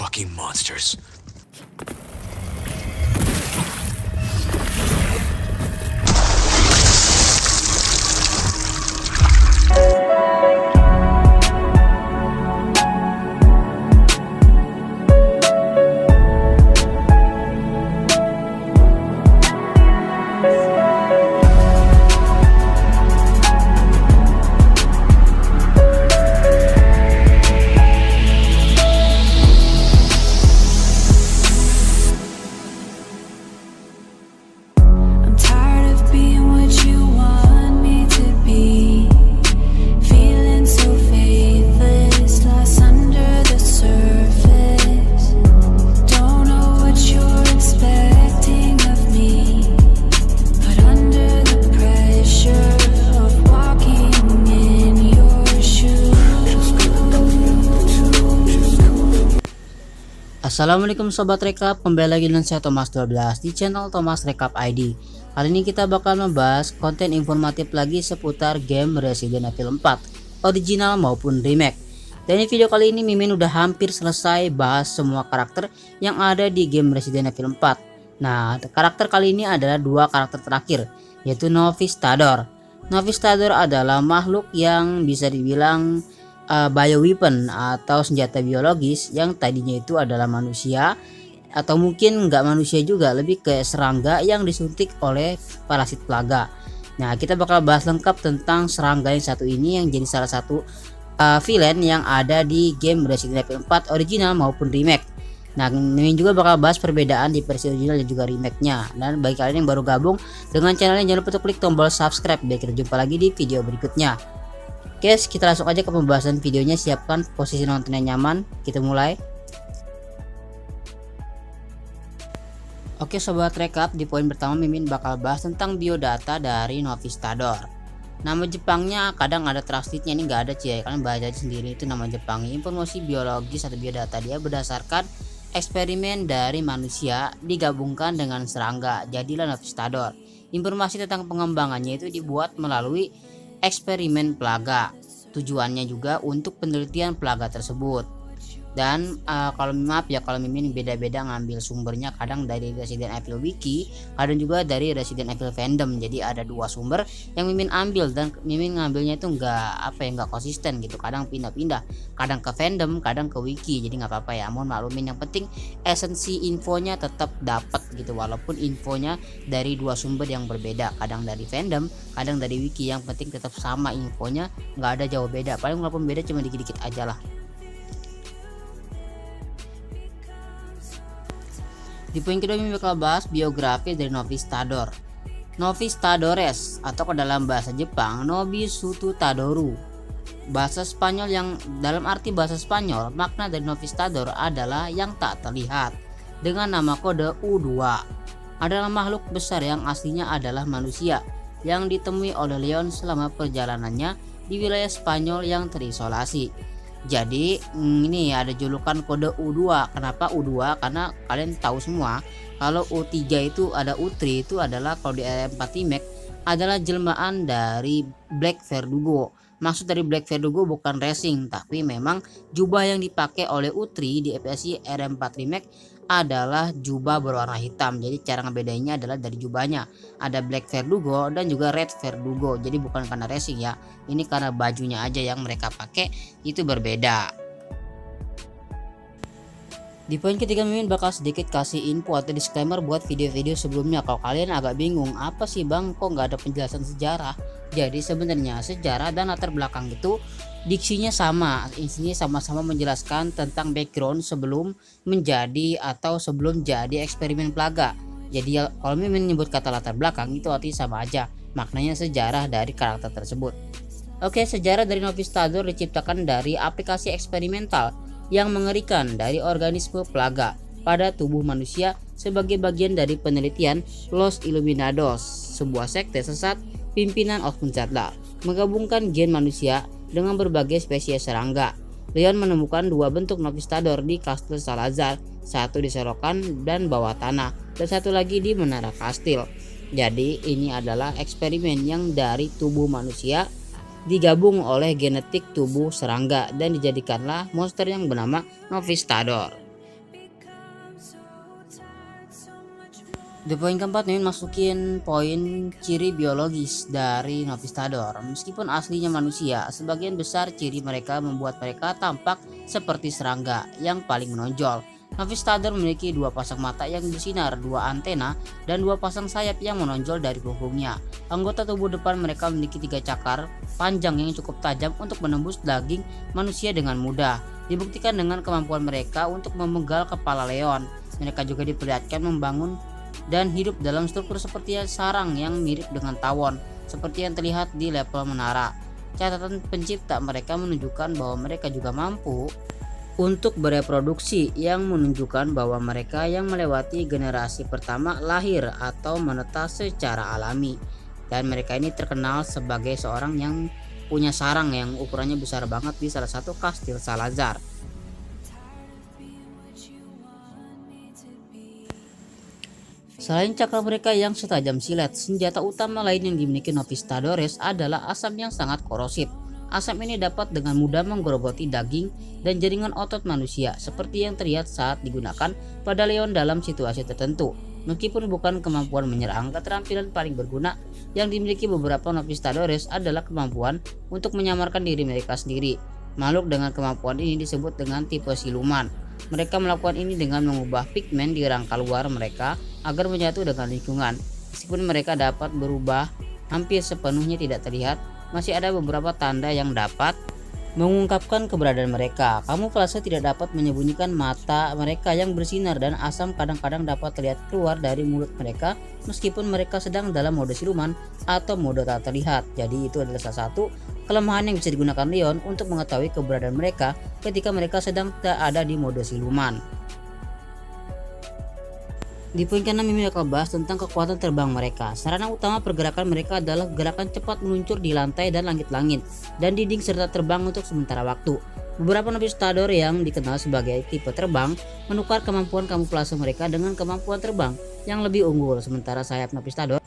fucking monsters. I'm tired of being what you want me to be. Feeling so faithless, lost under the surface. Don't know what you're expecting of me, but under the pressure of walking in your shoes. Assalamualaikum sobat rekap, kembali lagi dengan saya Thomas 12 di channel Thomas Rekap ID. Kali ini kita bakal membahas konten informatif lagi seputar game Resident Evil 4 original maupun remake. Dan di video kali ini Mimin udah hampir selesai bahas semua karakter yang ada di game Resident Evil 4. Nah, karakter kali ini adalah dua karakter terakhir, yaitu Novice Tador. Novice Tador adalah makhluk yang bisa dibilang bioweapon atau senjata biologis yang tadinya itu adalah manusia, atau mungkin nggak manusia juga, lebih ke serangga yang disuntik oleh parasit plaga. Nah, kita bakal bahas lengkap tentang serangga yang satu ini yang jadi salah satu villain yang ada di game Resident Evil 4 original maupun remake. Nah, ini juga bakal bahas perbedaan di versi original dan juga remake-nya. Dan bagi kalian yang baru gabung dengan channel ini, jangan lupa untuk klik tombol subscribe biar kita jumpa lagi di video berikutnya. Guys, kita langsung aja ke pembahasan videonya. Siapkan posisi nonton yang nyaman, kita mulai. Oke sobat rekap, di poin pertama Mimin bakal bahas tentang biodata dari Novice Tador. Nama Jepangnya kadang ada translate-nya, ini nggak ada cie, kalian baca aja sendiri, itu nama Jepangnya. Informasi biologis atau biodata dia berdasarkan eksperimen dari manusia digabungkan dengan serangga, jadilah Novice Tador. Informasi tentang pengembangannya itu dibuat melalui eksperimen plaga. Tujuannya juga untuk penelitian plaga tersebut. Dan kalau maaf ya, kalau Mimin beda-beda ngambil sumbernya, kadang dari Resident Evil Wiki, kadang juga dari Resident Evil Fandom. Jadi ada dua sumber yang Mimin ambil, dan Mimin ngambilnya itu nggak konsisten gitu. Kadang pindah-pindah, kadang ke fandom, kadang ke wiki. Jadi nggak apa-apa ya, mohon maklumin. Yang penting esensi infonya tetap dapat gitu, walaupun infonya dari dua sumber yang berbeda, kadang dari fandom, kadang dari wiki. Yang penting tetap sama infonya, nggak ada jauh beda. Paling walaupun beda cuma dikit-dikit aja lah. Di poin kedua ini bakal bahas biografi dari Novice Tador. Novice Tadores atau dalam bahasa Jepang Nobisutu Tadoru. Bahasa Spanyol yang dalam arti bahasa Spanyol, makna dari Novice Tador adalah yang tak terlihat. Dengan nama kode U2, adalah makhluk besar yang aslinya adalah manusia yang ditemui oleh Leon selama perjalanannya di wilayah Spanyol yang terisolasi. Jadi ini ada julukan kode U2. Kenapa U2? Karena kalian tahu semua kalau U3 itu ada U3 itu adalah kalau di RM4 remake adalah jelmaan dari Black Verdugo. Maksud dari Black Verdugo bukan racing, tapi memang jubah yang dipakai oleh U3 di FSI RM4 remake adalah jubah berwarna hitam. Jadi cara ngebedainnya adalah dari jubahnya, ada Black Verdugo dan juga Red Verdugo. Jadi bukan karena racing ya, ini karena bajunya aja yang mereka pakai itu berbeda. Di poin ketiga Mimin bakal sedikit kasih info atau disclaimer buat video-video sebelumnya. Kalau kalian agak bingung, apa sih bang kok nggak ada penjelasan sejarah? Jadi sebenarnya sejarah dan latar belakang itu diksinya sama, isinya sama-sama menjelaskan tentang background sebelum menjadi atau sebelum jadi eksperimen plaga. Jadi kalau Mimin menyebut kata latar belakang itu artinya sama aja, maknanya sejarah dari karakter tersebut. Oke, sejarah dari Novice Tador diciptakan dari aplikasi eksperimental yang mengerikan dari organisme plaga pada tubuh manusia sebagai bagian dari penelitian Los Illuminados, sebuah sekte sesat pimpinan Osmond Saddler, menggabungkan gen manusia dengan berbagai spesies serangga. Leon menemukan dua bentuk Novice Tador di Kastil Salazar, satu di selokan dan bawah tanah, dan satu lagi di menara kastil. Jadi ini adalah eksperimen yang dari tubuh manusia digabung oleh genetik tubuh serangga dan dijadikanlah monster yang bernama Novice Tador. Di poin keempat, Mimin masukin poin ciri biologis dari Novistador. Meskipun aslinya manusia, sebagian besar ciri mereka membuat mereka tampak seperti serangga yang paling menonjol. Novistador memiliki dua pasang mata yang bersinar, dua antena, dan dua pasang sayap yang menonjol dari punggungnya. Anggota tubuh depan mereka memiliki tiga cakar panjang yang cukup tajam untuk menembus daging manusia dengan mudah. Dibuktikan dengan kemampuan mereka untuk memenggal kepala leon. Mereka juga diperlihatkan membangun dan hidup dalam struktur seperti sarang yang mirip dengan tawon, seperti yang terlihat di level menara. Catatan pencipta mereka menunjukkan bahwa mereka juga mampu untuk bereproduksi, yang menunjukkan bahwa mereka yang melewati generasi pertama lahir atau menetas secara alami. Dan mereka ini terkenal sebagai seorang yang punya sarang yang ukurannya besar banget di salah satu kastil Salazar. Selain cakra mereka yang setajam silet, senjata utama lain yang dimiliki Novistadores adalah asam yang sangat korosif. Asam ini dapat dengan mudah menggerogoti daging dan jaringan otot manusia, seperti yang terlihat saat digunakan pada leon dalam situasi tertentu. Meskipun bukan kemampuan menyerang, keterampilan paling berguna yang dimiliki beberapa Novistadores adalah kemampuan untuk menyamarkan diri mereka sendiri. Makhluk dengan kemampuan ini disebut dengan tipe siluman. Mereka melakukan ini dengan mengubah pigmen di rangka luar mereka agar menyatu dengan lingkungan. Meskipun mereka dapat berubah hampir sepenuhnya tidak terlihat, masih ada beberapa tanda yang dapat mengungkapkan keberadaan mereka. Kamuflase tidak dapat menyembunyikan mata mereka yang bersinar, dan asam kadang-kadang dapat terlihat keluar dari mulut mereka meskipun mereka sedang dalam mode siluman atau mode tak terlihat. Jadi itu adalah salah satu kelemahan yang bisa digunakan leon untuk mengetahui keberadaan mereka ketika mereka sedang tak ada di mode siluman. Di poin ke-6, Mimin akan bahas tentang kekuatan terbang mereka. Sarana utama pergerakan mereka adalah gerakan cepat meluncur di lantai dan langit-langit, dan dinding serta terbang untuk sementara waktu. Beberapa Novistador yang dikenal sebagai tipe terbang menukar kemampuan kamuflase mereka dengan kemampuan terbang yang lebih unggul, sementara sayap Novistador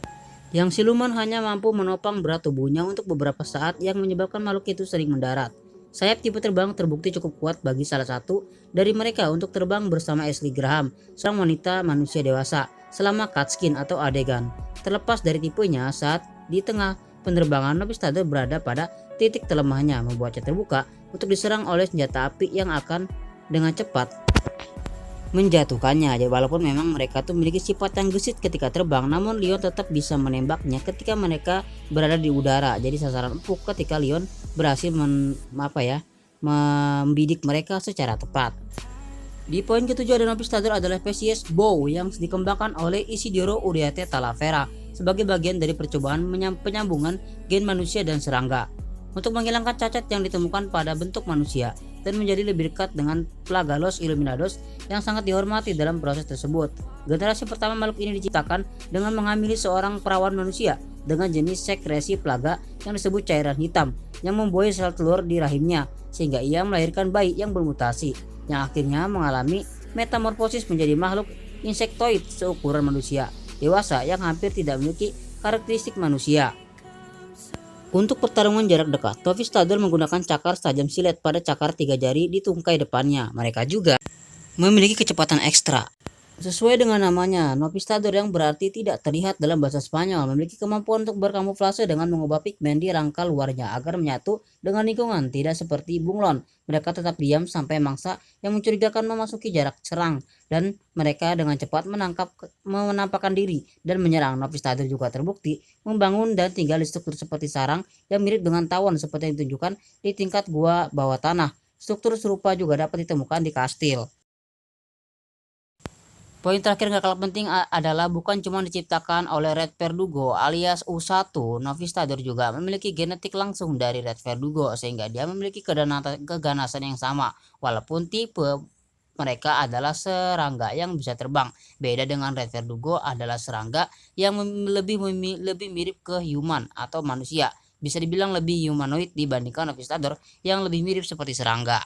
yang siluman hanya mampu menopang berat tubuhnya untuk beberapa saat, yang menyebabkan makhluk itu sering mendarat. Sayap tipe terbang terbukti cukup kuat bagi salah satu dari mereka untuk terbang bersama Ashley Graham, seorang wanita manusia dewasa, selama cutscene atau adegan. Terlepas dari tipenya, saat di tengah penerbangan, Novistador berada pada titik terlemahnya, membuatnya terbuka untuk diserang oleh senjata api yang akan dengan cepat menjatuhkannya. Jadi walaupun memang mereka tuh memiliki sifat yang gesit ketika terbang, namun Leon tetap bisa menembaknya ketika mereka berada di udara. Jadi sasaran empuk ketika Leon berhasil membidik mereka secara tepat. Di poin ke-7 ada Novistador adalah spesies bow yang dikembangkan oleh Isidoro Uriarte Talavera sebagai bagian dari percobaan penyambungan gen manusia dan serangga untuk menghilangkan cacat yang ditemukan pada bentuk manusia dan menjadi lebih dekat dengan Plagalos Illuminados yang sangat dihormati dalam proses tersebut. Generasi pertama makhluk ini diciptakan dengan menghamili seorang perawan manusia dengan jenis sekresi plaga yang disebut cairan hitam yang membuai sel telur di rahimnya, sehingga ia melahirkan bayi yang bermutasi yang akhirnya mengalami metamorfosis menjadi makhluk insektoid seukuran manusia dewasa yang hampir tidak memiliki karakteristik manusia. Untuk pertarungan jarak dekat, Novistador menggunakan cakar setajam silet pada cakar 3 jari di tungkai depannya. Mereka juga memiliki kecepatan ekstra. Sesuai dengan namanya, Novistador yang berarti tidak terlihat dalam bahasa Spanyol memiliki kemampuan untuk berkamuflase dengan mengubah pigmen di rangka luarnya agar menyatu dengan lingkungan. Tidak seperti bunglon, mereka tetap diam sampai mangsa yang mencurigakan memasuki jarak serang, dan mereka dengan cepat menampakkan diri dan menyerang. Novistador juga terbukti membangun dan tinggal di struktur seperti sarang yang mirip dengan tawon seperti yang ditunjukkan di tingkat gua bawah tanah. Struktur serupa juga dapat ditemukan di kastil. Poin terakhir gak kalah penting adalah bukan cuma diciptakan oleh Red Verdugo alias U1, Novistador juga memiliki genetik langsung dari Red Verdugo, sehingga dia memiliki keganasan yang sama walaupun tipe mereka adalah serangga yang bisa terbang. Beda dengan Red Verdugo adalah serangga yang lebih mirip ke human atau manusia, bisa dibilang lebih humanoid dibandingkan Novistador yang lebih mirip seperti serangga.